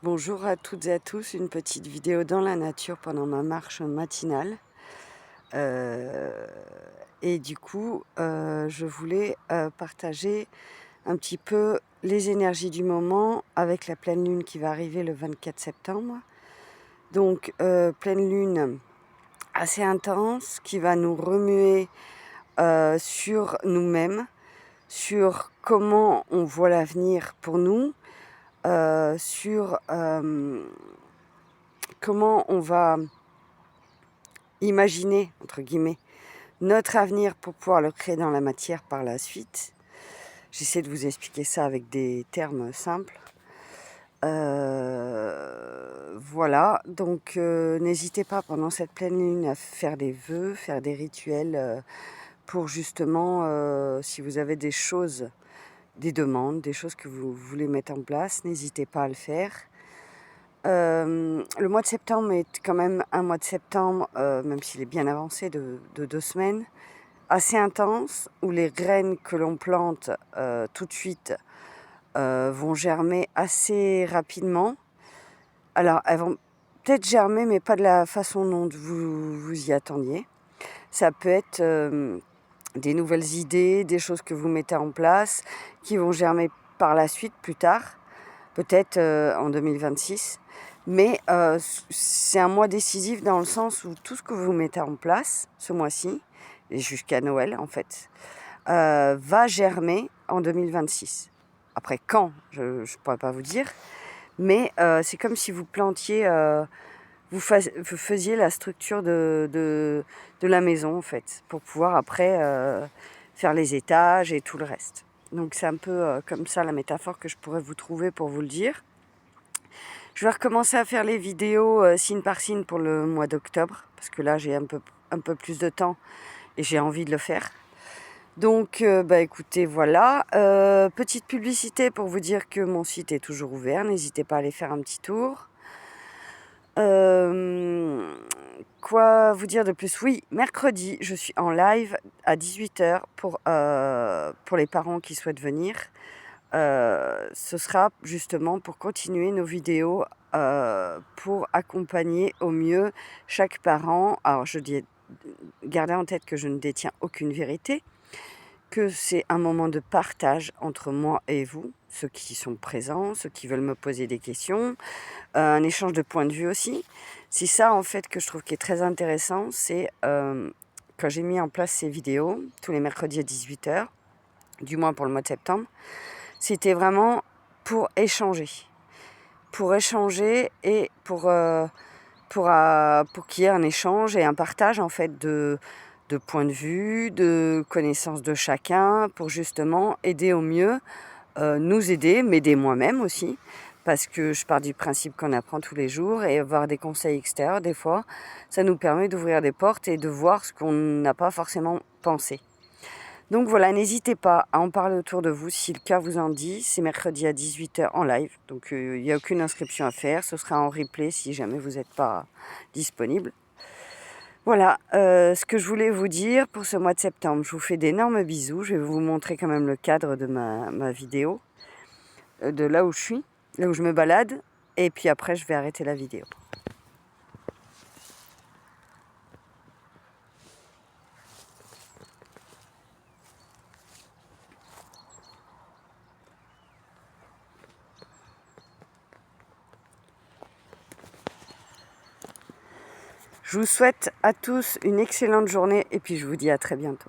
Bonjour à toutes et à tous, une petite vidéo dans la nature pendant ma marche matinale. Heu et du coup, je voulais, partager un petit peu les énergies du moment avec la pleine lune qui va arriver le 24 septembre. Donc, pleine lune assez intense qui va nous remuer, sur nous-mêmes, sur comment on voit l'avenir pour nous, sur, comment on va «imaginer» entre guillemets, notre avenir pour pouvoir le créer dans la matière par la suite. J'essaie de vous expliquer ça avec des termes simples. Voilà, donc n'hésitez pas pendant cette pleine lune à faire des vœux, faire des rituels, pour justement, si vous avez des choses, des demandes, des choses que vous voulez mettre en place, n'hésitez pas à le faire. Le mois de septembre est quand même un mois de septembre, même s'il est bien avancé de 2 semaines, assez intense, où les graines que l'on plante, tout de suite, vont germer assez rapidement. Alors elles vont peut-être germer, mais pas de la façon dont vous y attendiez. Ça peut être, des nouvelles idées, des choses que vous mettez en place, qui vont germer par la suite, plus tard, peut-être, en 2026. Mais, c'est un mois décisif dans le sens où tout ce que vous mettez en place, ce mois-ci, et jusqu'à Noël en fait, va germer en 2026. Après quand, je ne pourrais pas vous dire, mais c'est comme si vous plantiez, vous faisiez la structure de la maison en fait, pour pouvoir après, faire les étages et tout le reste. Donc c'est un peu, comme ça la métaphore que je pourrais vous trouver pour vous le dire. Je vais recommencer à faire les vidéos, signe par signe pour le mois d'octobre, parce que là j'ai un peu plus de temps et j'ai envie de le faire. Donc, écoutez, voilà. Petite publicité pour vous dire que mon site est toujours ouvert, n'hésitez pas à aller faire un petit tour. Quoi vous dire de plus? Oui, mercredi, je suis en live à 18h pour les parents qui souhaitent venir. Ce sera justement pour continuer nos vidéos, pour accompagner au mieux chaque parent. Alors gardez en tête que je ne détiens aucune vérité, que c'est un moment de partage entre moi et vous, ceux qui sont présents, ceux qui veulent me poser des questions, un échange de points de vue aussi. C'est ça en fait que je trouve qui est très intéressant, c'est, quand j'ai mis en place ces vidéos, tous les mercredis à 18h, du moins pour le mois de septembre, c'était vraiment pour échanger. Pour échanger et pour qu'il y ait un échange et un partage en fait de points de vue, de connaissances de chacun, pour justement aider au mieux, nous aider, m'aider moi-même aussi, parce que je pars du principe qu'on apprend tous les jours et avoir des conseils extérieurs, des fois, ça nous permet d'ouvrir des portes et de voir ce qu'on n'a pas forcément pensé. Donc voilà, n'hésitez pas à en parler autour de vous si le cas vous en dit. C'est mercredi à 18h en live, donc il n'y a aucune inscription à faire. Ce sera en replay si jamais vous n'êtes pas disponible. Voilà, ce que je voulais vous dire pour ce mois de septembre. Je vous fais d'énormes bisous. Je vais vous montrer quand même le cadre de ma vidéo, de là où je suis, là où je me balade. Et puis après, je vais arrêter la vidéo. Je vous souhaite à tous une excellente journée et puis je vous dis à très bientôt.